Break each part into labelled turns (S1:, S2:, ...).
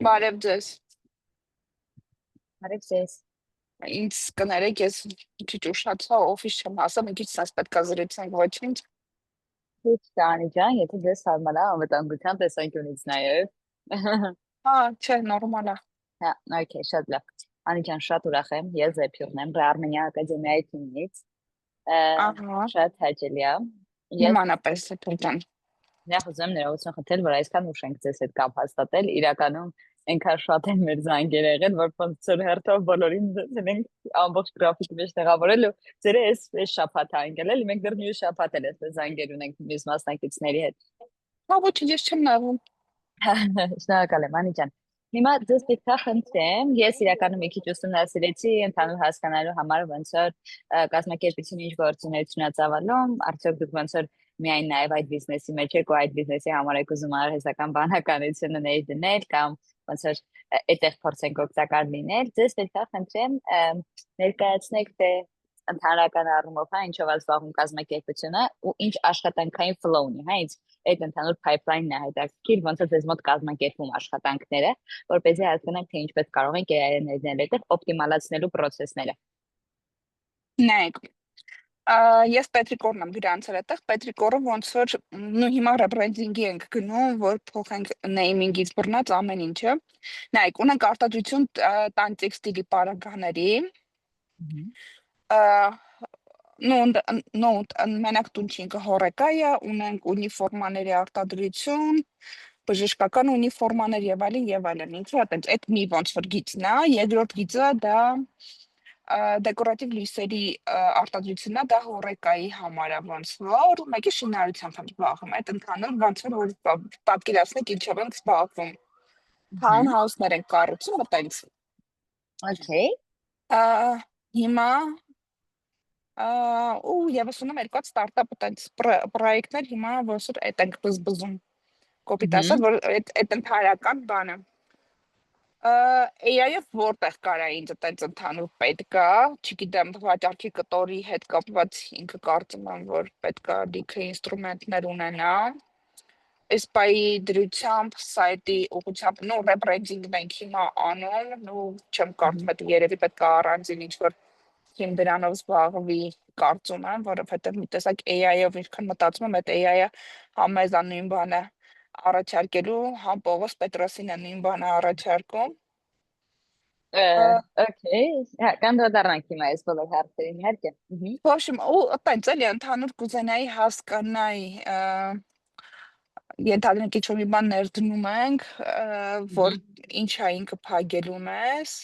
S1: Բարև ձեզ։
S2: Արեք ձեզ։
S1: Ինձ կներեք, ես մի քիչ ուշացա, օֆիս չեմ հասա, մի քիչ sense պետք է զրուցենք, ոչինչ։
S2: Ոչ Տանի ջան, եթե ձեզ հարմար է անվտանգության տեսանկյունից նաև։
S1: Հա, չէ, նորմալ է։
S2: Հա, օքեյ, շատ լավ։ Անի ջան, շատ ուրախ եմ, ես Զեփյուրն եմ, Ռարմենիա ակադեմիայի թիմից։ Ա,
S1: Ահա,
S2: Շատ հաճելի է։ Ես
S1: նմանապես է փոքրան։
S2: նախ ուզում եմ ներողություն խնդրել, որ այսքան ուշ ենք ձեզ հետ կապ հաստատել։ Իրականում այնքան շատ են մեր զանգերը եղել, որ ոնց որ հերթով բոլորին դենք ամբողջ գրաֆիկի մեջ տեղավորել ու ձերը այս շաբաթ է ընկել, էլի մենք դեռ մյուս շաբաթ էլ այս զանգեր ունենք մյուս մասնակիցների հետ։
S1: Հա, ոչինչ, ես չեմ նայվում։
S2: Շնորհակալ եմ, Անի ջան։ Հիմա ձեզ պետք է խնդրեմ, ես իրականում մի քիչ ուսումնասիրեցի ընդհանուր հասկանալու համար ոնց որ կազմակերպությունը ինչ գործունեություն է ծավալում, արդյոք դուք ոնց որ միայն նաև այդ բիզնեսի մեջ եք ու այդ բիզնեսի համար եք ուզում արհեստական բանականությունը ներդնել կամ ոնց որ այդտեղ փորձենք օգտակար լինել, ձեզ պետք է խնդրեմ ներկայացնեք թե ընդհանրական առումով հա ինչով է զբաղվում կազմակերպությունը ու ինչ աշխատանքային flow ունի, հա ինձ այդ ընդհանուր pipeline-ն է հետաքրքիր, ոնց է ձեզ մոտ կազմակերպում աշխատանքները, որպեսզի հասկանանք թե ինչպես կարող ենք AI ներդնել այդտեղ օպտիմալացնելու process-ները։
S1: Նայեք, ես Պետրիկորն եմ գրանցել այդտեղ, Պետրիկորը ոնց որ նու հիմա ռեբրենդինգի ենք գնում, որ փոխենք նեյմինգից բռնած ամեն ինչը։ Նայեք, ունենք արտադրություն տան տեքստիլի պարագաների, նո, մենակ տուն չինքը հորեկայա, ունենք ունիֆորմաների արտադրություն, բժշկական ունիֆորմաներ եւ այլն, ինչու՞ այտենց, այդ մի ոնց որ գիծն է, երկրորդ գիծը դա դեկորատիվ լույսերի արտադրությունն է, դա հորեկայի համար է ոնց որ, մեկի շինարարությամբ եմ զբաղվում, այդ ընդհանուր ոնց որ պատկերացնեք ինչով ենք զբաղվում։ Townhouse-ներ ենք կառուցում, այտենց։
S2: Okay։
S1: Հիմա ու եւս ունեմ երկու ստարտափ այտենց պրոյեկտներ հիմա ոնց որ այդ ենք բզբզում։ Կոպիտ ասած, որ այդ ընդհանրական բանը։ AI-ը որտեղ կարա ինձ այտենց ընդհանուր պետքա, չգիտեմ, վաճառքի կտորի հետ կապված ինքը կարծում եմ, որ պետքա լիքը ինստրումենտներ ունենա։ Այս բայի դրությամբ սայթի ուղղությամբ նո ռեբրենդինգն ենք հիմա անում, նո չեմ կարծում այդ երևի պետքա առանձին ինչ-որ թիմ դրանով զբաղվի կարծում եմ, որովհետև մի տեսակ AI-ով ինչքան մտածում եմ, այդ AI-ը համ մեզ է նույն բանը առաջարկելու, համ Պողոս Պետրոսին է նույն բանը առաջարկում։
S2: Okay, կանդրադառնանք հիմա այս բոլոր հարցերին իհարկե։
S1: Ոբշեմ, ու այտենց էլի ընդհանուր կուզենայի հասկանայի, ենթադրենք ինչ-որ մի բան ներդնում ենք, որ ինչ է ինքը փակելու մեզ,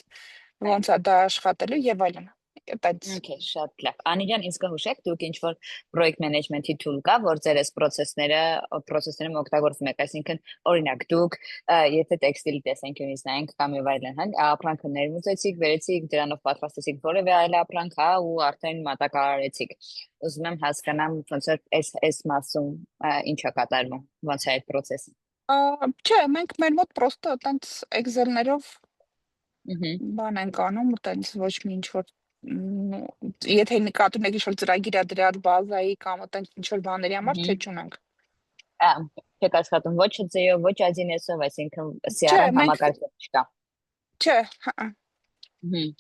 S1: ոնց է դա աշխատելու եւ այլն։ Այտենց։
S2: Okay, շատ լավ։ Անի ջան, ինձ կհուշեք, դուք ինչ որ project management-ի tool կա, որ ձեր այս process-ները օգտագործում եք, այսինքն օրինակ դուք եթե տեքստիլի տեսանկյունից նայենք կամ եւ այլն, հա, ապրանքը ներմուծեցիք, վերեցիք, դրանով պատրաստեցիք որևէ այլ ապրանք, հա, ու արդեն մատակարարեցիք։ Ուզում եմ հասկանամ ոնց որ այս մասում ինչ է կատարվում, ոնց է այդ process-ը։
S1: Չէ, մենք մեր մոտ պրոստը այտենց Excel-ներով բան ենք անում, այտենց ոչ մի ինչ-որ եթե նկատի ունեք ինչ-որ ծրագիր է դրա բազայի կամ այտենց ինչ-որ բաների համար, չէ, չունենք։
S2: Չեք աշխատում ոչ ՑՑ-ով, ոչ 1С-ով, այսինքն
S1: Չէ,
S2: CRM
S1: մենք
S2: համակարգը չկա։
S1: չէ, հա։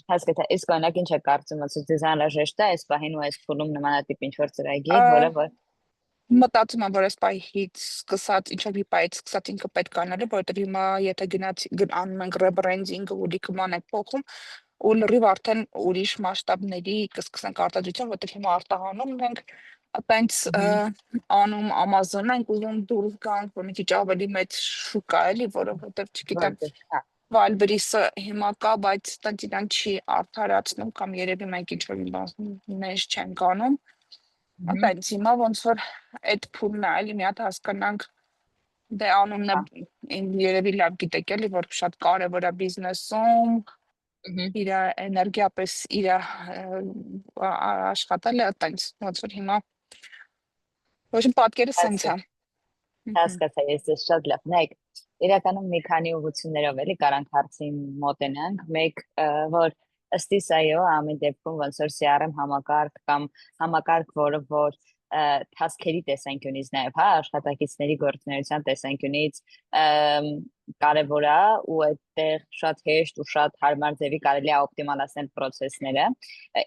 S2: Հասկացա, իսկ օրինակ ինչ է կարծում, ոնց ձեզ անհրաժեշտ է այս պահին ու այս փուլում նմանատիպ ինչ-որ ծրագիր, որը որ
S1: Մտածում եմ, որ այս պահից սկսած, ինչ-որ մի պահից սկսած ինքը պետք է անելու, որովհետև հիմա եթե անում ենք ռեբրենդինգը ու լիքը բան ենք փոխում, ու լրիվ արդեն ուրիշ մասշտաբների կսկսենք արտադրություն, որովհետև հիմա արտահանում ենք, այտենց անում Amazon-ն ենք ուզում դուրս գանք, որ մի քիչ ավելի մեծ շուկա էլի, որովհետև չգիտեմ, Վալբրիսը հիմա կա, բայց այտենց իրան չի արդարացնում կամ երևի մենք ինչ-որ մի բան մեծ չենք անում։ Այտենց հիմա ոնց որ այդ փուլն է, էլի մի հատ հասկանանք դե անունն է երևի լավ գիտեք էլի, որ շատ կարևոր է բիզնեսում, իր էներգիապես իր աշխատել է այտենց, ոնց որ հիմա ոչ պատկերը սենց է։
S2: Հասկացա, ես ձեզ շատ լավ։ Նայեք, իրականում մի քանի ուղղություններով էլի կարանք հարցին մոտենանք։ Մեկ, որ ըստ իս այո, ամեն դեպքում ոնց որ CRM համակարգ կամ համակարգ, որը որ task-երի տեսանկյունից նաև, հա, աշխատակիցների գործունեության տեսանկյունից կարևոր է ու այդտեղ շատ հեշտ ու շատ հարմար ձևի կարելի է օպտիմալացնել process-ները։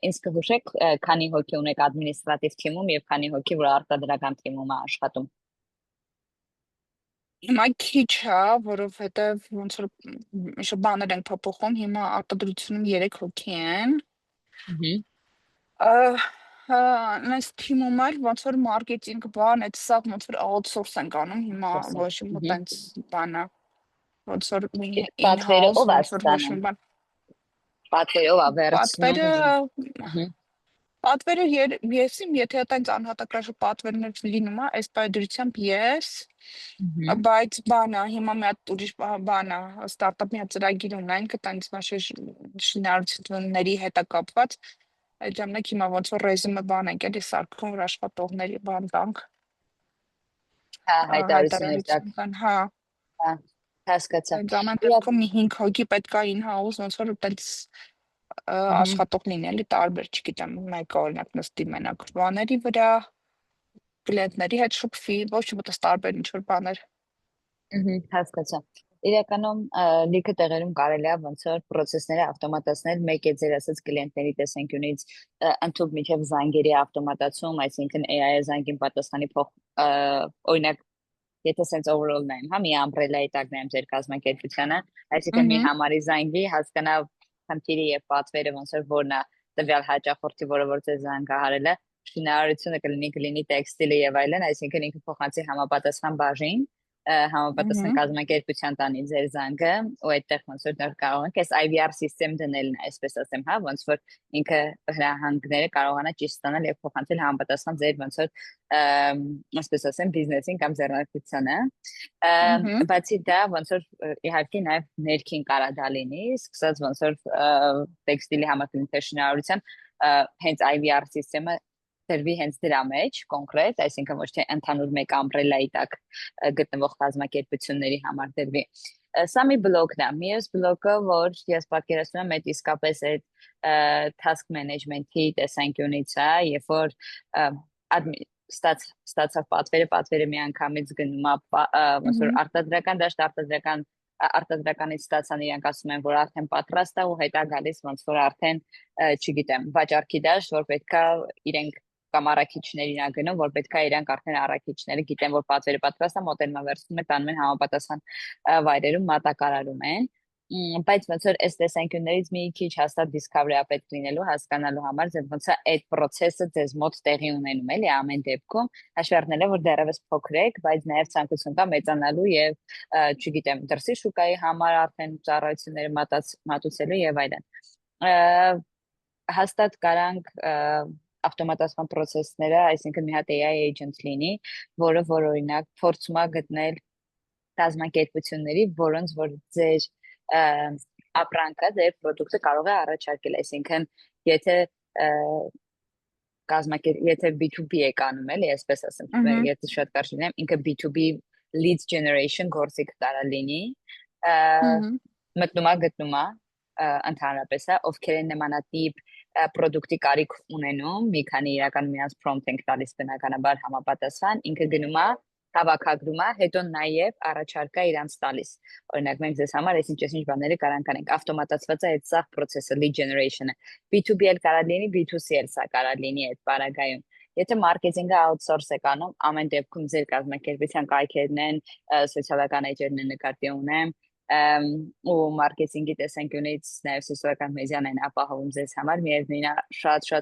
S2: Ինձ կհուշեք, քանի հոգի ունեք ադմինիստրատիվ թիմում եւ քանի հոգի, որ արտադրական թիմում է աշխատում։
S1: Հիմա քիչ է, որովհետև ոնց որ ինչ բաներ են փոփոխում, հիմա արտադրությունում 3 հոգի են։ Այս թիմում էլ ոնց որ մարքեթինգ բան, այդ սա ոնց որ outsource ենք անում, հիմա ոչ մի տենց բանը, ոնց որ
S2: Պատվերը
S1: in-house,
S2: ով է
S1: ոնց որ ոչ մի
S2: ստանում։
S1: բան։
S2: Պատվերով է
S1: Պատվերը
S2: վերցնում։
S1: պատվերը եսիմ, եթե այտենց անհատակրաշը պատվերներ լինում է, այս պայդրությամբ ես, բայց բանա, հիմա մի հատ ուրիշ բանա, ստարտափ մի հատ ծրագիր ունենք, այտենց մաշե շինարարությունների հետ է կապված, այդ ժամանակ հիմա ոնց որ ռեզյումե բան ենք էլի սարքում, որ աշխատողների բան տանք,
S2: Հա, հայտարարություններ տակ։
S1: հայտարարություն կան, հա,
S2: Հա, հասկացա։
S1: այդ ամեն դեպքում մի 5 հոգի պետք է in-house, ոնց որ այտենց աշխատող լինելի տարբեր, չգիտեմ, մեկը օրինակ նստի մենակ բաների վրա, կլիենտների հետ շփվի, ոչ մտած տարբեր ինչ որ բաներ։
S2: Հասկացա։ Իրականում լիքը տեղերում կարելի է ոնց որ process-ները ավտոմատացնել, մեկ է ձեր ասած կլիենտների տեսանկյունից ընդհանուր միջև զանգերի ավտոմատացում, այսինքն AI-ը զանգին պատասխանի օրինակ եթե sense overall նայեմ, հա, մի umbrella-ի տակ նայեմ ձեր կազմակերպությանը, այսինքն մի համարի զանգի հասկանա խնդիրը եւ պատվերը ոնց որն է տվյալ հաճախորդի, որը որ ձեզ զանգահարել է, շինարարությունը կլինի տեքստիլը եւ այլն, այսինքն ինքը փոխանցի համապատասխան բաժին, համապատասխան կազմակերպության տանի ձեր զանգը ու այդտեղ ոնց որ դեռ կարող ենք այս IVR system դնելն այսպես ասեմ, հա, ոնց որ ինքը հրահանգները կարողանա ճիշտ ստանալ եւ փոխանցել համապատասխան ձեր ոնց որ այսպես ասեմ բիզնեսին կամ ձեռնարկությանը։ Բացի դա ոնց որ իհարկե նաեւ ներքին կարա դա լինի, սկսած ոնց որ տեքստիլի համակարգի շինարարության հենց IVR system-ը դրվի հենց դրա մեջ կոնկրետ, այսինքն ոչ թե ընդհանուր մեկ ամբրելայի տակ գտնվող կազմակերպությունների համար դրվի։ Սա մի բլոկն է, մյուս բլոկը, որ ես պատկերացնում եմ, այդ իսկապես այդ task management-ի տեսանկյունից է, երբ որ ստացավ պատվերը միանգամից գնում է ոնց որ արտադրական դաշտ արտադրականից ստացան իրանք ասում են որ արդեն պատրաստ է ու հետա գալիս ոնց որ արդեն չգիտեմ վաճառքի դաշտ որ պետքա իրենք կամ առաքիչներին ա գնում որ պետքա իրանք արդեն առաքիչները գիտեն որ պատվերը պատրաստ է մոտենումա վերցնում են տանում են համապատասխան վայրերում մատակարարում են բայց ոնց որ այս տեսանկյուններից մի քիչ հաստատ discovery-ա պետք լինելու հասկանալու համար ձեր ոնց է այդ process-ը ձեզ մոտ տեղի ունենում էլի ամեն դեպքում հաշվի առնելով որ դեռևս փոքր եք բայց նաև ցանկություն կա մեծանալու եւ չգիտեմ դրսի շուկայի համար արդեն ծառայությունները մատուցելու եւ այլն հաստատ կարանք ավտոմատացման process-ները այսինքն մի հատ AI agent լինի որը որ օրինակ փորձում է գտնել կազմակերպությունների որոնց որ ձեր ապրանքը ձեր product-ը կարող է առաջարկել այսինքն եթե եթե B2B եք անում էլի այսպես ասեմ եթե շատ կարճ լինեմ ինքը B2B lead generation գործիք տարա լինի մտնում է ընդհանրապես ովքեր են նմանատիպ product-ի կարիք ունենում մի քանի իրական միած prompt ենք տալիս բնականաբար համապատասխան ինքը գնում է հավաքագրում է, հետո նաև առաջարկա իրանց տալիս։ Օրինակ մենք ձեզ համար այսինչ բաները կարանք անենք, ավտոմատացված է այդ սաղ process-ը, lead generation-ը։ B2B էլ կարա լինի, B2C էլ սա կարա լինի այդ պարագայում։ Եթե մարքեթինգը outsource եք անում, ամեն դեպքում ձեր կազմակերպության կայքերն են, սոցիալական էջերն են նկատի ունեմ, ու մարքեթինգի տեսանկյունից նաև սոցիալական մեդիան են ապահովում ձեզ համար, միևնույն է շատ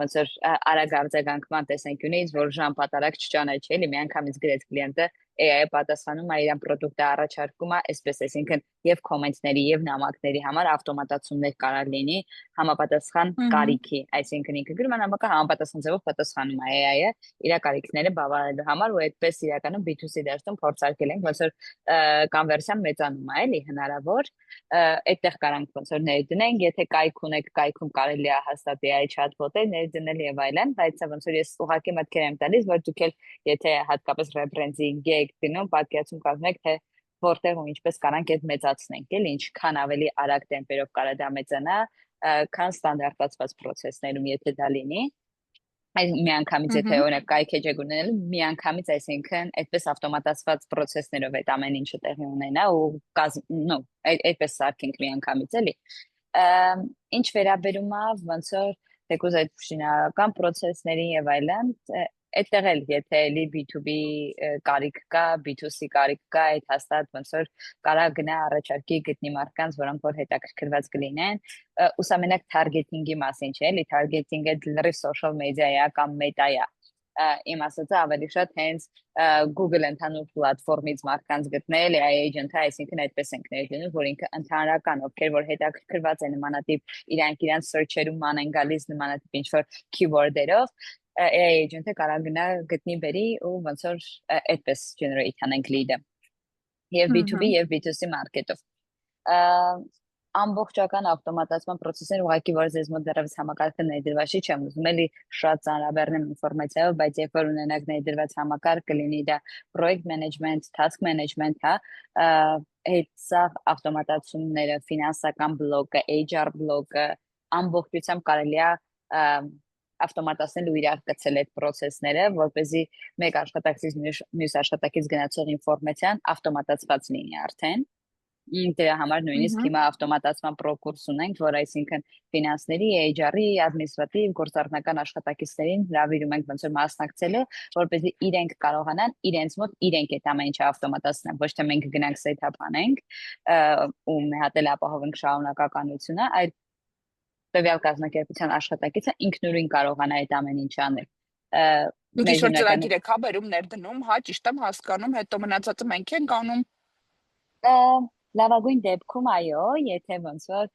S2: ոնց որ արագ արձագանքման տեսանկյունից, որ ժամպատարակ չճանաչի, էլի միանգամից գրեց կլիենտը, AI-ը պատասխանում է իրան product-ը առաջարկում է, այսպես այսինքն եւ կոմենտների եւ նամակների համար ավտոմատացումներ կարող լինի համապատասխան կարիքի, այսինքն ինքը գրում է նամակը համապատասխան ձևով պատասխանում է AI-ը իր կարիքները բավարարելու համար ու այդպես իրականում B2C դաշտում փորձարկել ենք, ոնց որ կոնվերսիան մեծանում է, էլի հնարավոր այդտեղ կարանք ոնց որ ներդնենք, եթե կայք ունեք, կայքում կարելի է հաստատ AI chatbot-ը ներդնել եւ այլն, բայց ոնց որ ես ուղղակի մտքեր եմ տալիս, որ դուք էլ եթե հատկապես rebranding-ի եք դնում, պատկերացում կազմեք, թե որտեղ ու ինչպես կարանք այդ մեծացնենք, էլի ինչքան ավելի արագ տեմպերով կարա դա մեծանա, քան ստանդարտացված process-ներում, եթե դա լինի։ Այս միանգամից եթե օրինակ կայք եք ունենալու միանգամից, այսինքն այդպես ավտոմատացված process-ներով այդ ամեն ինչը տեղի ունենա ու այդպես սարքենք միանգամից էլի։ Ինչ վերաբերում է ոնց որ թեկուզ այդ շինարարական process-ների եւ այլն, այդտեղ էլ եթե էլի B2B կարիք կա, B2C կարիք կա, այդ հաստատ ոնց որ կարա գնա առաջարկի գտնի մարդկանց, որոնք որ հետաքրքրված կլինեն, ուսամենակ targeting-ի մասին չէ, էլի targeting-ը լրիվ social media-ա կամ meta-ա։ Իմ ասածը ավելի շատ հենց Google ընդհանուր պլատֆորմից մարդկանց գտնել AI agent-ը, այսինքն այդպես ենք ներդնում, որ ինքը ընդհանրական ովքեր որ հետաքրքրված են նմանատիպ իրանք search-երում ման են գալիս նմանատիպ ինչ-որ keyword-երով, AI agent-ը կարա գնա գտնի բերի ու ոնց որ այդպես generate անենք lead-ը եւ B2B եւ B2C մարքետով ամբողջական ավտոմատացման process-ը ուղղակի որ ձեզ մոտ դեռևս համակարգը ներդրված չի, չեմ ուզում էլի շատ ծանրաբեռնեմ ինֆորմացիայով, բայց երբ որ ունենաք ներդրված համակարգ կլինի դա project management, task management, հա, այդ սա ավտոմատացումները, ֆինանսական բլոկը, HR բլոկը ամբողջությամբ կարելի է ավտոմատացնել ու իրար կցել այդ process-ները, որպեսզի մեկ աշխատակցից մյուս աշխատակից գնացող ինֆորմացիան ավտոմատացված լինի արդեն։ Դրա համար նույնիսկ հիմա ավտոմատացման կուրս ունենք, որ այսինքն ֆինանսների, HR-ի, ադմինիստրատիվ, գործառնական աշխատակիցներին հրավիրում ենք ոնց որ մասնակցելու, որպեսզի իրենք կարողանան իրենց մոտ իրենք այդ ամեն ինչը ավտոմատացնել, ոչ թե մենք գնանք set-up անենք ու մի հատ էլ ապահովենք շարունակականությունը, այլ տվյալ կազմակերպության աշխատակիցը ինքնուրույն կարողանա այդ ամեն ինչը անել։
S1: Դուք ինչ-որ ծրագիր եք բերում ներդնում, հա, ճիշտ եմ հասկանում, հետո մնացածը մենք ենք անում։
S2: Լավագույն դեպքում այո, եթե ոնց որ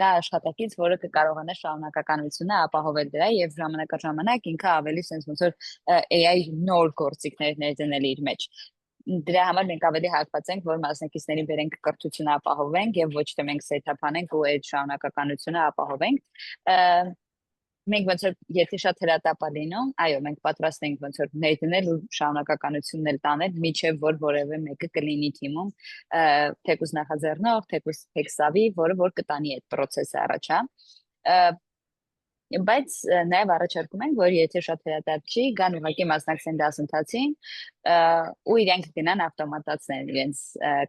S2: կա աշխատակից, որը կկարողանա շարունակականությունը ապահովել դրա եւ ժամանակաժամանակ ինքը ավելի sense ոնց որ AI նոր գործիքներ ներդնել իր մեջ։ Դրա համար մենք ավելի հակված ենք, որ մասնակիցներին բերենք կրթությունը ապահովենք եւ ոչ թե մենք set-up անենք ու այդ շարունակականությունը ապահովենք։ Մենք ոնց որ եթե շատ հրատապ լինում, այո, մենք պատրաստ ենք ոնց որ ներդնել ու շարունակականությունն էլ տանել, միջև որ որևէ մեկը կլինի թիմում, թեկուզ նախաձեռնող, թեկուզ տեքստավի, որը կտանի այդ process-ը առաջ, հա։ Բայց նաև առաջարկում ենք, որ եթե շատ հրատապ չի, գան ուղղակի մասնակցեն դասընթացին ու իրենք գնան ավտոմատացնել իրենց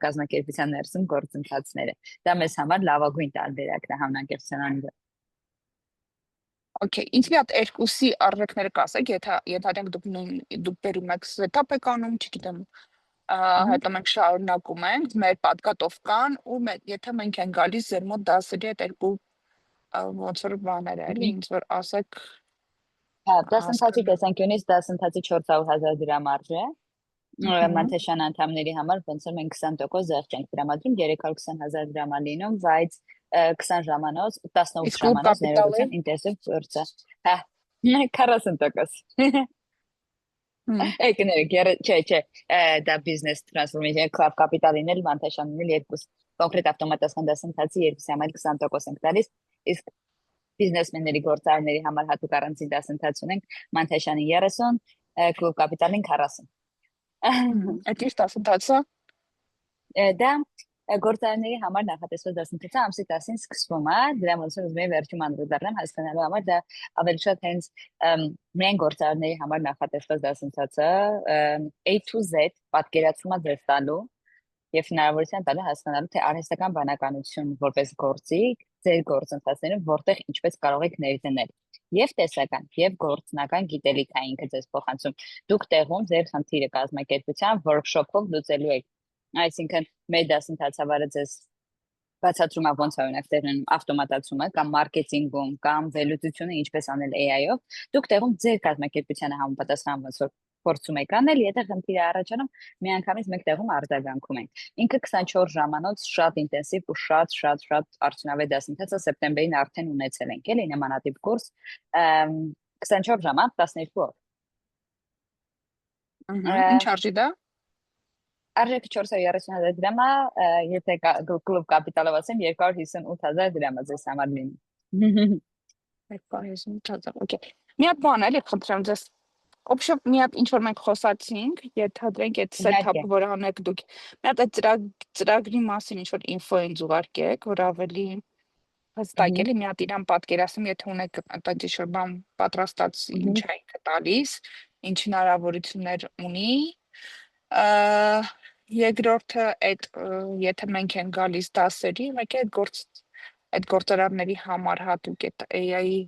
S2: կազմակերպության ներսում գործընթացները։ Դա մեզ համար լավագույն տարբերակն է համնակերպության անունով։
S1: Okay, ինձ մի հատ երկուսի առարկները կասեք, եթե դուք բերում եք setup եք անում, չգիտեմ, հետո մենք շարունակում ենք, մեր պատկատով կան ու եթե մենք են գալիս ձեր մոտ դասերի այդ երկու ոնց որ բաներ էլի, ինձ որ ասեք։
S2: Հա, դասընթացի տեսանկյունից դասընթացի 400,000 դրամ արժե։ Մանթեշան անդամների համար ոնց որ մենք 20% զեղչ ենք տրամադրում, 320,000 դրամ է լինում, բայց 20 ժամանոց, 18 ժամանոց ներողություն ինտենսիվ կուրսը։ Հա, 40%։ Կներեք, չէ, դա business transformation club capital-ին էլ մանթեշանն էլ երկուս կոնկրետ ավտոմատացման դասընթացի երկուսի համար 20% ենք տալիս, իսկ բիզնեսմենների գործարարների համար հատուկ առանձին դասընթաց ունենք, մանթեշանին 30, club capital-ին 40։
S1: Այդ ինչ դասընթացը։
S2: Դա գործարարների համար նախատեսված դասընթացը ամսի 10-ին սկսվում է, դրա ոնց որ ուզում եմ վերջում անդրադառնամ հասկանալու համար, դա ավելի շատ հենց միայն գործարարների համար նախատեսված դասընթացը A to Z պատկերացումը ձեզ տալու եւ հնարավորության տալու հասկանալու թե արհեստական բանականություն որպես գործիք ձեր գործընթացներում որտեղ ինչպես կարող եք ներդնել եւ տեսական եւ գործնական գիտելիք է ինքը ձեզ փոխանցում դուք տեղում ձեր խնդիրը կազմակերպության workshop-ով լուծելու եք այսինքն մեր դասընթացավարը ձեզ բացատրում է ոնց է օրինակ տեղում ավտոմատացումը կամ մարքեթինգում կամ վերլուծությունը ինչպես անել AI-ով դուք տեղում ձեր կազմակերպությանը համապատասխան ոնց որ փորձում եք անել, եթե խնդիր է առաջանում, միանգամից մեկ տեղում արձագանքում ենք։ Ինքը 24 ժամանոց շատ ինտենսիվ ու շատ արդյունավետ դասընթաց է սեպտեմբերին արդեն ունեցել ենք, էլի նմանատիպ կուրս 24 ժամանակ 12 օր։
S1: Ինչ արժի դա։
S2: Արժեքը 430,000 դրամ է, եթե կլուբ կապիտալով ասեմ 258,000 դրամ է ձեզ համար լինի։
S1: 258,000, okay։ Մի հատ բան էլի խնդրեմ ձեզ Օբշեվ մի հատ ինչ որ մենք խոսացինք, ենթադրենք այդ setup-ը, որ անեք դուք։ Մի հատ այդ ծրագրի մասին ինչ որ ինֆո ինձ ուղարկեք, որ ավելի հստակ էլի մի հատ իրան պատկերացնում, եթե ունեք այդպիսի բան պատրաստած ինչ է ինքը տալիս, ինչ հնարավորություններ ունի։ Երկրորդը այդ եթե մենք են գալիս դասերի, մեկ է այդ գործարարների համար հատուկ այդ AI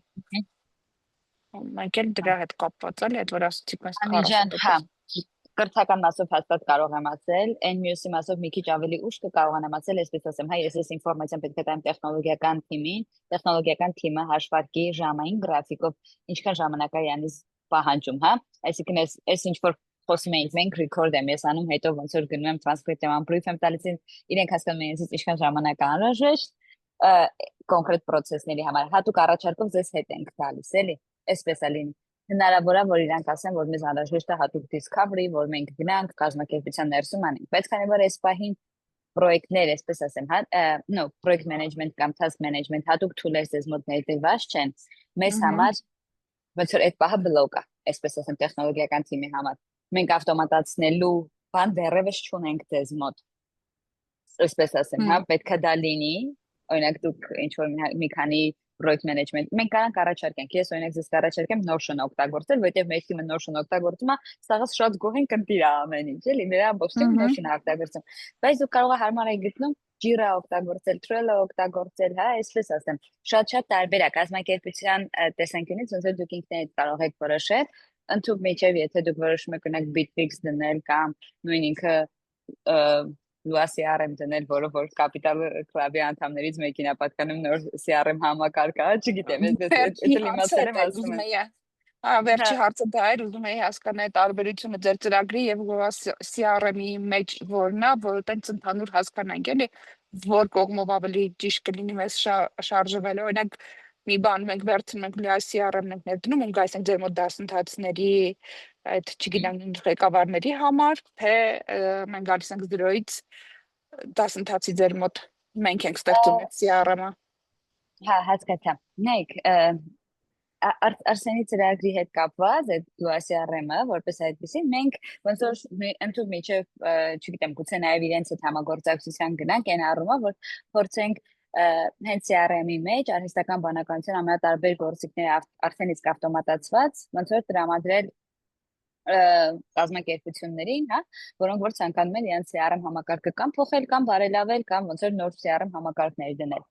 S1: մեկ էլ դրա հետ կապված էլի, այդ որ ասացիք մեզ
S2: Անիջան,
S1: 40%։
S2: կրթական մասով հաստատ կարող եմ ասել, այն մյուսի մասով մի քիչ ավելի ուշ կկարողանամ ասել, այսպես ասեմ, հա, ես այս ինֆորմացիան պետք է տամ տեխնոլոգիական թիմին, տեխնոլոգիական թիմը հաշվարկի ժամային գրաֆիկով ինչքան ժամանակ է յանից պահանջում, հա, այսինքն այս ինչ որ խոսում ենք մենք record եմ ես անում, հետո ոնց որ գնում եմ transcript եմ brief եմ տալիս, իրենք հասկանում են ինձ ինչքան ժամանակ է անհրաժեշտ կոնկրետ process-ների համար, հատուկ առաջարկով ձեզ հետ ենք տալիս, էլի, այսպես է լինի։ Հնարավոր է, որ իրանք ասեն, որ մեզ անհրաժեշտ է հատուկ discovery, որ մենք գնանք կազմակերպության ներսում անենք, բայց քանի որ այս պահին պրոյեկտներ, այսպես ասեմ, հա, no, project management կամ task management հատուկ tool-եր ձեզ մոտ ներդրված չեն, մեզ համար ոնց որ այդ պահը բլոկ է, այսպես ասեմ, տեխնոլոգիական թիմի համար։ Մենք ավտոմատացնելու բան դեռևս չունենք ձեզ մոտ։ Այսպես ասեմ, հա, պետք է դա լինի, օրինակ դուք ինչ որ մի քանի project management մենք կարանք առաջարկենք, ես օրինակ ձեզ կառաջարկեմ Notion օգտագործել, որովհետև մեր թիմը Notion օգտագործում է, սաղս շատ գոհ են կընտիր ամեն ինչ, էլի, նրա ամբողջ թիմը Notion օգտագործում։ Բայց դուք կարող եք հարմար եք գտնում Jira օգտագործել, Trello օգտագործել, հա, այսպես ասեմ, շատ տարբեր է կազմակերպության տեսանկյունից, ոնց որ դուք ինքներդ կարող եք որոշել, ընդհանուր միջև եթե դուք որոշում եք ունեք Bitrix դնել կամ նույն ինքը լուա CRM դնել, որը որ կապիտալ կլաբի անդամներից մեկին է պատկանում նոր CRM համակարգ, չգիտեմ, այդ իմաստել եմ ասում եմ։
S1: Վերջի հարցը դա էր, ուզում էի հասկանալ տարբերությունը ձեր ծրագրի եւ CRM-ի մեջ որն է, որ այտենց ընդհանուր հասկանանք, էլի, որ կողմով ավելի ճիշտ կլինի մեզ շարժվել, օրինակ մի բան մենք վերցնում ենք լիա CRM-ն ենք ներդնում, ու գայս ենք ձեր մոտ դասընթացների այդ չգիտեմ ղեկավարների համար, թե մենք գալիս ենք 0-ից դասընթացի ձեր մոտ մենք ենք ստեղծում այդ CRM-ը։
S2: Հա, հասկացա։ Նայեք, Արսենի ծրագրի հետ կապված այդ CRM-ը, որպես այդպեսին, մենք ոնց որ ընդհանուր միջև, չգիտեմ, գուցե նաև իրենց հետ համագործակցության գնանք այն առումով, որ փորձենք հենց CRM-ի մեջ արհեստական բանականության ամենատարբեր գործիքները արդեն իսկ ավտոմատացված, ոնց որ տրամադրել կազմակերպություններին, հա, որոնք որ ցանկանում են իրենց CRM համակարգը կամ փոխել, կամ բարելավել, կամ ոնց որ նոր CRM համակարգներ դնել։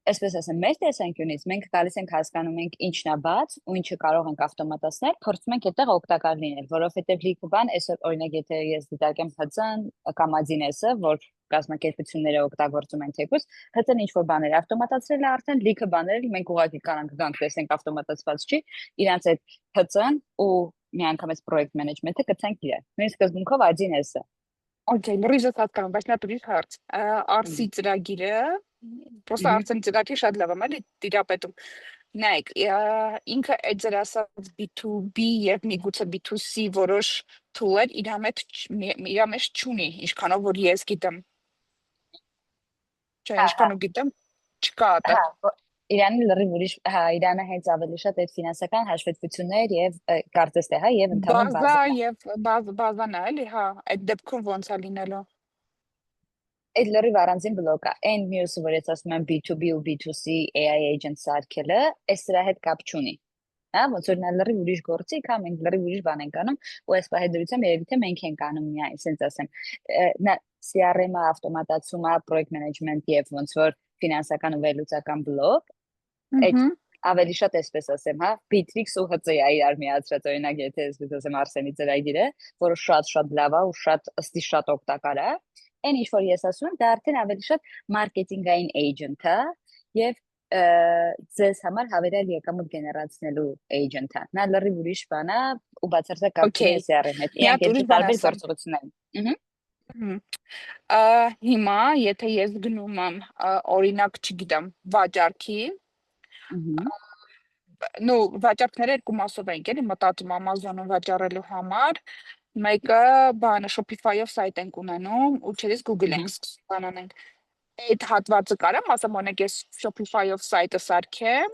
S2: Այսպես ասեմ, մեր տեսանկյունից մենք գալիս ենք հասկանում ենք ինչն է բաց ու ինչը կարող ենք ավտոմատացնել, փորձում ենք այդտեղ օգտակար լինել, որովհետև լիքը բան, այսօր օրինակ եթե ես դիտարկեմ ՀԾ-ն կամ Ադինեսը, որ կազմակերպությունները օգտագործում են թեկուզ, ՀԾ-ն ինչ որ բաներ ավտոմատացրել է արդեն, լիքը բաներ մենք ուղղակի կարանք գանք տեսենք ավտոմատացված չի, իրանց այդ ՀԾ-ն ու միանգամից project management-ը կցանք իրար։ Նույն սկզբունքով Ադինեսը։
S1: Okay, լրիվ հասկանում, բայց նա դուրս հարց։ Արսի ծրագիրը Պրոստը արդեն ծրագրի շատ լավ եմ, էլի տիրապետում։ Նայեք, ինքը այդ ձեր ասած B2B և միգուցե B2C որոշ tool-եր իր մեջ չունի, ինչքանով որ ես գիտեմ։ Չէ, ինչքանով գիտեմ, չկա ատը։
S2: Իրանը լրիվ ուրիշ, հա, Իրանը հենց ավելի շատ այդ ֆինանսական հաշվետվություններ և կարծես թե, հա, և ընդհանուր բազան է։
S1: Բազա և բազան է, էլի, հա, այդ դեպքում ոնց է լինելու։
S2: Այդ լրիվ առանձին բլոկ է, այն մյուսը, որ ես ասում եմ B2B ու B2C AI agent սարքելը, այս սրա հետ կապ չունի։ Հա, ոնց որ նա լրիվ ուրիշ գործիք, հա, մենք լրիվ ուրիշ բան ենք անում, ու այս պահեդրությամբ երևի թե մենք ենք անում միայն, ասենց ասեմ։ Նա CRM-ը ավտոմատացում է, project management եւ ոնց որ ֆինանսական ու վերլուծական բլոկ, այդ ավելի շատ այսպես ասեմ, հա, Bitrix ու HCI իրար միացրած, օրինակ, եթե այսպես ասեմ Արսենի ծրագիրը, որը շատ լավ է ու շատ ըստի շատ օգտակար է, այն ինչ որ ես ասում եմ, դա արդեն ավելի շատ մարքեթինգային agent է եւ ձեզ համար հավելյալ եկամուտ գեներացնելու agent է։ Նա լրիվ ուրիշ բան է ու բացարձակ կապ չունի CRM-ի հետ։ Իրանք երկու տարբեր գործողություններ են։
S1: Հիմա, եթե ես գնում եմ, օրինակ, չգիտեմ, վաճառքի, վաճառքները երկու մասով ենք, էլի, մտածում Amazon-ում վաճառելու համար, մեկը բանը Shopify-ով սայթ ենք ունենում, ու չերես Google ենք սկսում բան անենք։ Այդ հատվածը կարամ ասեմ, օրինակ ես Shopify-ով սայթը սարքեմ,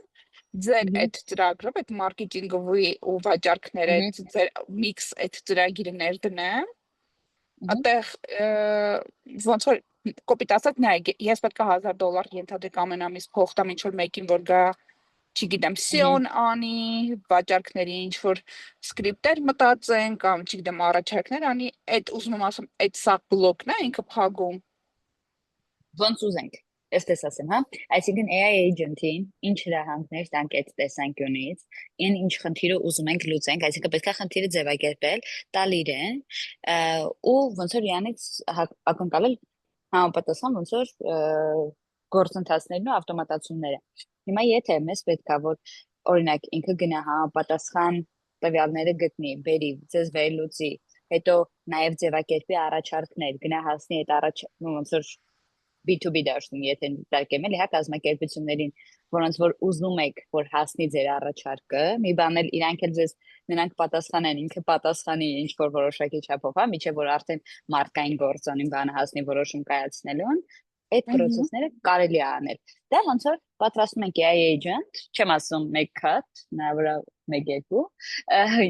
S1: ձեր այդ ծրագրով, այդ մարքեթինգովի ու վաճառքները, ձեր միքս այդ ծրագիրը ներդնեմ, այդտեղ ոնց որ կոպիտ ասած, նայեք, ես պետք է $1000 ենթադրեք ամեն ամիս փող տամ ինչ-որ մեկին, որ գա, չգիտեմ, Սիոն անի, վաճառքների ինչ-որ սկրիպտեր մտածեն, կամ չգիտեմ, առաջարկներ անի, այդ ուզում եմ ասում, այդ սա բլոկն է ինքը փակում։
S2: Ոնց ուզենք, այսպես ասեմ, հա, այսինքն AI agent-ին ինչ հրահանգներ տանք այդ տեսանկյունից, ինչ խնդիրը ուզում ենք լուծենք, այսինքն պետք է խնդիրը ձևակերպել, տալ իրեն, ու ոնց որ իրանից ակնկալել համապատասխան ոնց որ գործընթացներն ու ավտոմատացումները։ Հիմա եթե մեզ պետքա որ օրինակ ինքը գնա համապատասխան տվյալները գտնի, բերի, ձեզ վերլուծի, հետո նաև ձևակերպի առաջարկներ, գնա հասնի այդ ոնց որ B2B դաշտում, եթե դիտարկեմ էլի, հա, կազմակերպություններին, որոնց որ ուզում եք, որ հասնի ձեր առաջարկը, մի բան էլ իրանք էլ ձեզ նրանք պատասխանեն, ինքը պատասխանի ինչ որ որոշակի չափով, հա, միջև որ արդեն մարդկային գործոնին բանը հասնի որոշում կայացնելուն, այդ process-ները կարելի է անել։ Դա ոնց որ պատրաստում ենք AI agent, չեմ ասում մեկ cut, նա վրա մեկ երկու,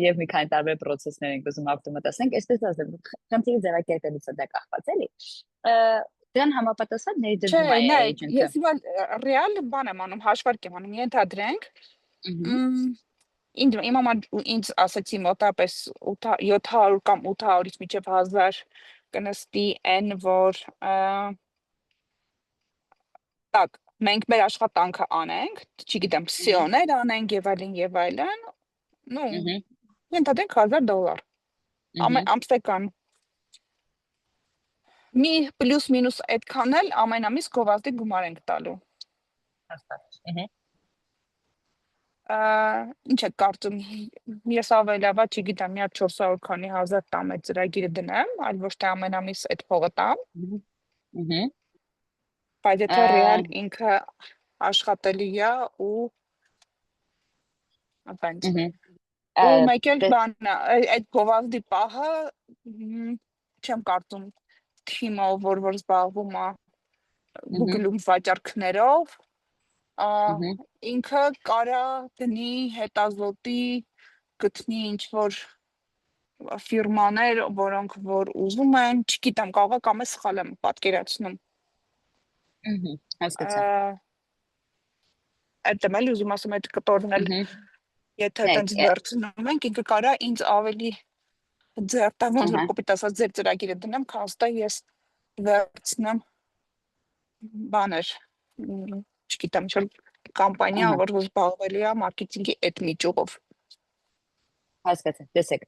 S2: եւ մի քանի տարբեր process-ներ ենք ուզում ավտոմատացնենք, այսպես ասեմ, խնդիրը ձևակերպելուց է դա կախված, էլի։ Դրան համապատասխան ներդրվում է AI agent-ը։
S1: Ես իվան ռեալ բան եմ անում, հաշվարկ եմ անում, ենթադրենք, ինձ ասացի մոտապես 700 կամ 800-ից մինչև 1000 կնստի այն, որ տակ, մենք մեր աշխատանքը անենք, չգիտեմ, սիոներ անենք եւ այլն, ну, ենթադրենք $1000, ամսական, մի պլյուս մինուս այդքան էլ ամեն ամիս գովազդի գումար ենք տալու։ Ինչ եք կարծում, ես ավելավա, չգիտեմ, մի հատ 400 քանի հազար տամ այդ ծրագիրը դնեմ, այլ ոչ թե ամեն ամիս այդ փողը տամ։ Բայց եթե ռեալ ինքը աշխատելի է ու ապենց։ Ու մեկ էլ բանը, այդ գովազդի պահը չեմ կարծում թիմով, որ զբաղվում է Google-ում վաճառքներով, ինքը կարա դնի հետազոտի, գտնի ինչ-որ ֆիրմաներ, որոնք որ ուզում են, չգիտեմ, կարող է կամ է սխալ եմ պատկերացնում։
S2: Հասկացա։
S1: Այդ եմ էլ ուզում ասում այդ կտորն էլ, եթե այդպես վերցնում ենք, ինքը կարա ինձ ավելի ձերտավան, որ կոպիտ ասած ձեր ծրագիրը դնեմ, քանստա ես վերցնեմ բաներ, չգիտեմ, ինչ-որ կամպանիա, որ զբաղվելու է մարքեթինգի այդ միջոցով։
S2: Հասկացա, տեսեք,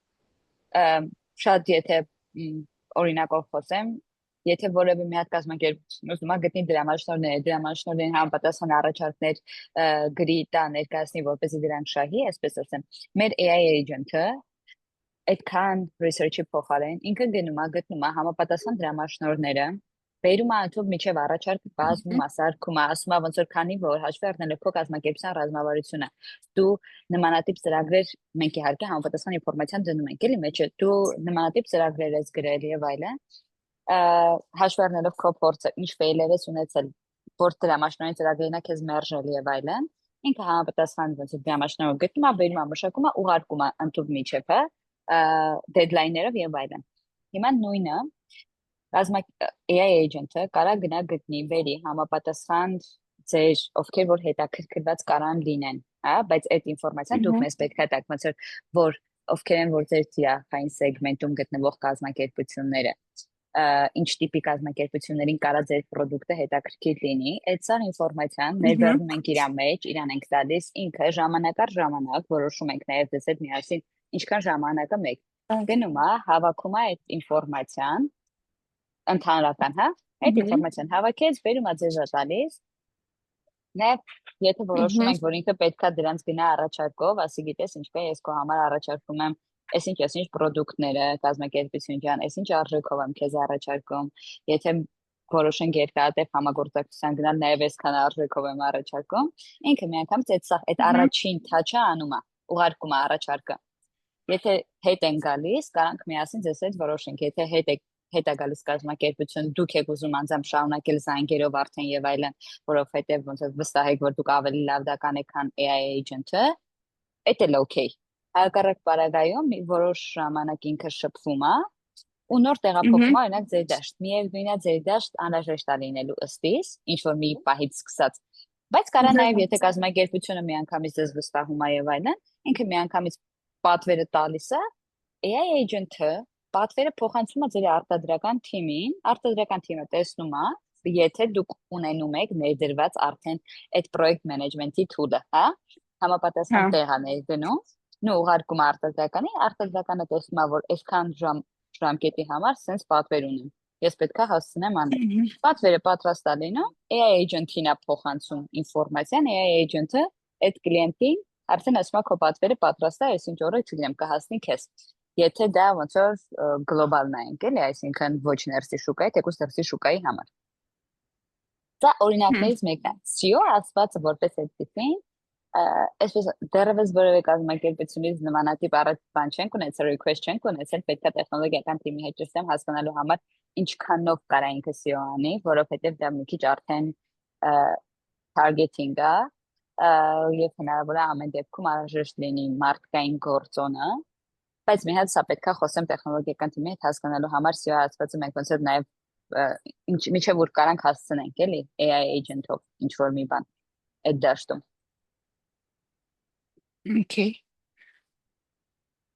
S2: շատ եթե օրինակով խոսեմ, եթե որևէ մի հատ կազմակերպություն ուզում է գտնի դրամաշնորհներին համապատասխան առաջարկներ գրի տա ներկայացնի, որպեսզի դրանք շահի, այսպես ասեմ, մեր AI agent-ը այդքան research-ի փոխարեն ինքը գնում է գտնում է համապատասխան դրամաշնորհները, բերում է աթով միջև առաջարկը բազում է, սարքում է, ասում է ոնց որ քանի որ հաշվի առնելով քո կազմակերպության ռազմավարությունը, դու նմանատիպ ծրագրեր մենք իհարկե համապատասխան ինֆորմացիան դնում ենք, էլի մեջը դու նմանատիպ ծրագրեր ես գրել եւ այլն, հաշվի առնելով քո փորձը, ինչ ֆեյլեր ես ունեցել, որ դրամաշնորհային ծրագրերն է քեզ մերժել եւ այլն, ինքը համապատասխան ոնց որ դրամաշնորհը գտնում է, բերում է, մշակում է, ուղարկում է ընդհանուր միջև, deadline-ներով եւ այլն։ Հիմա նույնը AI agent-ը կարա գնա գտնի, բերի համապատասխան ձեր ովքեր որ հետաքրքրված կարան լինեն, հա, բայց այդ ինֆորմացիան դուք մեզ պետք է տաք, ոնց որ ովքեր են որ ձեր թիրախային սեգմենտում գտնվող կազմակերպությունները, ինչ տիպի կազմակերպություններին կարա ձեր product-ը հետաքրքիր լինի, այդ սա ինֆորմացիան ներբեռնում ենք իր մեջ, իրան ենք տալիս, ինքը ժամանակ առ ժամանակ որոշում ենք նաև դες այդ միասին ինչքան ժամանակը մեկ գնում է, հավաքում է այդ ինֆորմացիան ընդհանրական, հա, այդ ինֆորմացիան հավաքեց, բերում է ձեզ տալիս, նաև եթե որոշում ենք, որ ինքը պետքա դրանց գնա առաջարկով, ասի գիտես ինչ կա, ես քո համար առաջարկում եմ այսինչ product-ները, կազմակերպություն ջան, այսինչ արժեքով եմ քեզ առաջարկում, եթե որոշենք երկարատև համագործակցության գնալ, նաև այսքան արժեքով եմ առաջարկում, ինքը միանգամից այդ առաջին touch-ը անում է, ուղարկում է առաջարկը։ Եթե հետ են գալիս, կարանք միասին ձեզ հետ որոշենք, եթե հետ է գալիս կազմակերպություն, դուք եք ուզում անձամբ շարունակել զանգերով արդեն եւ այլն, որովհետեւ ոնց որ վստահ եք, որ դուք ավելի լավ դա կանեք, քան AI agent-ը, դա էլ օքեյ։ Հակառակ պարագայում մի որոշ ժամանակ ինքը շփվում է, ու նոր տեղափոխում օրինակ ձեր դաշտ։ Միևնույնն է ձեր դաշտ անհրաժեշտ է լինելու ըստիս, ինչ որ մի պահից սկսած։ Բայց կարա նաև եթե կազմակերպությունը միանգամից ձեզ վստահում է եւ այլն, ինքը միանգամից պատվերը տալիս է, AI agent-ը պատվերը փոխանցում է ձեր արտադրական թիմին, արտադրական թիմը տեսնում է, եթե դուք ունենում եք ներդրված արդեն այդ project management-ի tool-ը, հա, համապատասխան տեղ է ներդնում, նո ուղարկում արտադրականը տեսնում է, որ այսքան ժամկետի համար sense պատվեր ունեմ։ Ես պետքա հասցնեմ անել։ Պատվերը պատրաստ է լինում, AI agent-ին է փոխանցում ինֆորմացիան, AI agent-ը այդ կլիենտին արդեն ասում է քո պատվերը պատրաստ է, այսինչ օրը չգիտեմ կհասնի քեզ։ Եթե դա ոնց որ գլոբալն է ընկել, այսինքն ոչ ներսի շուկայի, թեկուզ ներսի շուկայի համար։ Դա օրինակներից մեկն է։ SEO ասվածը որպես այդպեսին, այսպես դեռևս որևէ կազմակերպությունից նմանատիպ առաջ բան չենք ունեցել, request չենք ունեցել, պետք է տեխնոլոգիական թիմի հետ ճշտեմ հասկանալու համար ինչքանով կարա ինքը SEO անի, որովհետև դա մի քիչ արդեն targeting է, եւ հնարավոր է ամեն դեպքում անհրաժեշտ լինի մարքային գործոնը, բայց մի հատ սա պետքա խոսեմ տեխնոլոգիական թիմի հետ հասկանալու համար SEO ասվածը մենք ոնց որ նաեւ միջև որ կարանք հասցնենք էլի AI agent-ով ինչ որ մի բան այդ դաշտում։
S1: Okay.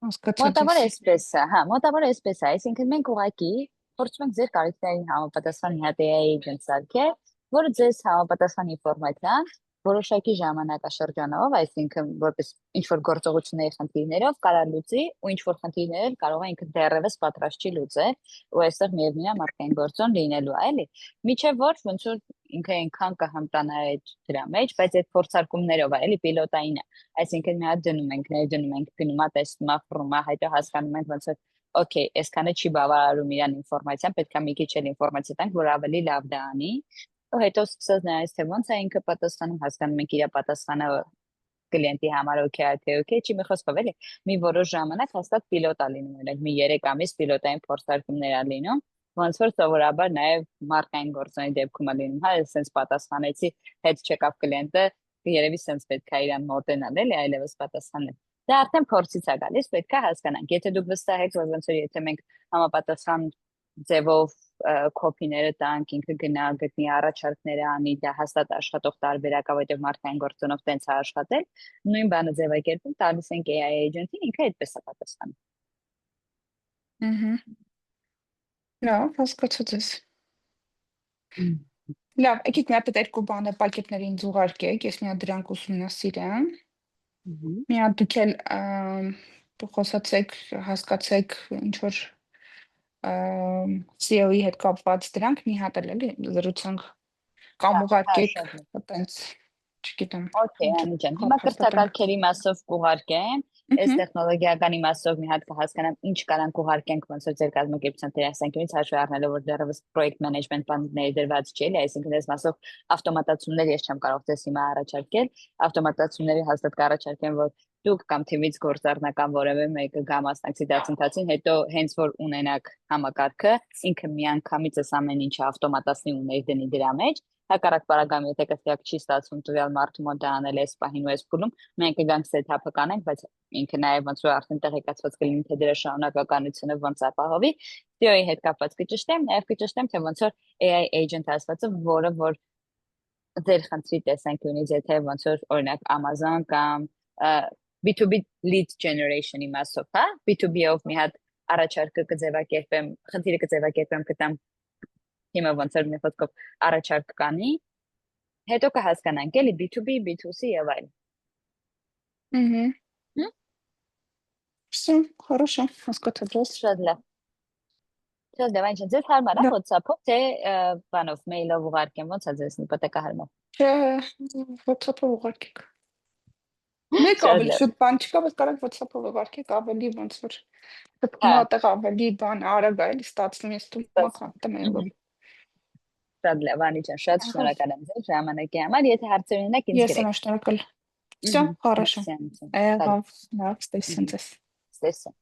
S2: Մոտավոր էսպես է, հա, մոտավոր էսպես է, այսինքն մենք ուղղակի փորձում ենք ձեր կարիքներին համապատասխան մի հատ AI agent սարքել, որը ձեզ համապատասխան ինֆորմացիան որոշակի ժամանակաշրջանով, այսինքն որպես ինչ որ գործողությունների խնդիրներով կարա լուծի ու ինչ որ խնդիրներ կարող է ինքը դեռևս պատրաստ չի լուծել ու այստեղ միևնույն է մարդկային գործոն լինելու է, էլի։ Միջև որ ոնց որ ինքը այնքան կհմտանա այդ դրա մեջ, բայց այդ փորձարկումներով է, էլի պիլոտային է։ Այսինքն մի հատ դնում ենք, ներդնում ենք, գնում է, տեսնում է, ֆռում է, հետո հասկանում ենք ոնց որ օքեյ, այսքանը չի բավարարում իրան ինֆորմացիան, պետք է մի քիչ էլ ինֆորմացիա տանք, որ ավելի լավ դա անի։ Ու հետո սկսած նայած թե ոնց է ինքը պատասխանում, հասկանում ենք իր պատասխանը կլիենտի համար օքեյ, չի մի խոսքով էլի մի որոշ ժամանակ հաստատ պիլոտ է լինում, օրինակ մի 3 ամիս պիլոտային փորձարկումներ է լինում, ոնց որ սովորաբար նաև մարկային գործոնի դեպքում է լինում, հա, այսպես պատասխանեցի, հետ չեկավ կլիենտը, երևի sense պետք է իրան մոտենալ, էլի այլևս պատասխանել։ Դա արդեն փորձից է գալիս, պետք է հասկանանք, եթե դուք վստահ եք, որ ոնց որ եթե մենք համապատասխան ձևով կոպիները տանք, ինքը գնա գտնի առաջարկները անի, դա հաստատ աշխատող տարբերակ է, որտեղ մարդկային գործոնով տենց է աշխատել, նույն բանը ձևակերպում տալիս ենք AI agent-ին, ինքը այդպես է պատասխանում։
S1: Լավ, հասկացած ես։ Լավ, եկեք մի հատ երկու բանը պակետներին զուգարկեք, ես մի հատ դրանք ուսումնասիրեմ։ Մի հատ դուք էլ խոսացեք, հասկացեք ինչ որ SEO-ի հետ կապված դրանք մի հատ էլ էլի զրուցանք կամ ուղարկեք, այտենց չգիտեմ։
S2: Okay, անջան։ Հիմա կրթակարգերի մասով կուղարկեմ, այս տեխնոլոգիական իմաստով մի հատ կհասկանամ ինչ կարանք ուղարկենք ոնց որ ձեր կազմակերպության տեսանկյունից հաշվի առնելով որ դեռևս project management բան ներդրված չի, էլի, այսինքն այս մասով ավտոմատացումներ ես չեմ կարող ձեզ հիմա առաջարկել, ավտոմատացումների հաստատ կառաջարկեմ, որ դուք կամ թիմից գործառնական որևէ մեկը գա մասնակցի դասընթացին, հետո հենց որ ունենաք համակարգը, ինքը միանգամից այս ամեն ինչը ավտոմատացնի ու ներդնի դրա մեջ, հակառակ պարագայում եթե կստյակ չի ստացվում տվյալ մարդու մոտ դա անել այս պահին ու այս փուլում, մենք կգանք սեթափը կանենք, բայց ինքը նաև ոնց որ արդեն տեղեկացված կլինի թե դրա շարունակականությունը ոնց ապահովի, SEO-ի հետ կապված կճշտեմ, նաև կճշտեմ թե ոնց որ AI agent ասվածը, որը որ ձեր խնդրի տեսանկյունից եթե ոնց որ օրինակ Amazon կամ B2B lead generation-ի մասով, հա, B2B-ով մի հատ առաջարկը կձևակերպեմ, խնդիրը կձևակերպեմ կտամ հիմա ոնց որ մի խոսքով առաջարկ կանի, հետո կհասկանանք էլի B2B, B2C եւ այլն։
S1: Всё, хорошо, հասկացած։
S2: Շատ լավ։ Շատ լավ, այնինչ ձեզ հարմար է WhatsApp-ով թե բանով մեյլով ուղարկեմ, ոնց է ձեզ նպատակը հարմար։
S1: Չէ, WhatsApp-ով ուղարկեք։ Մեկ ավելի շուտ բան չկա, բայց կարող WhatsApp-ով ուղարկեք, ավելի ոնց որ մոտեղ ավելի բան արագ է էլի ստացվում, ես տում եմ։
S2: Շատ լավ, Անիջան, շատ շնորհակալ եմ ձեզ ժամանակի համար, եթե հարցեր ունեք ինձ գրեք։
S1: Ես եմ շնորհակալ։ Всё, хорошо. Лав, стейся.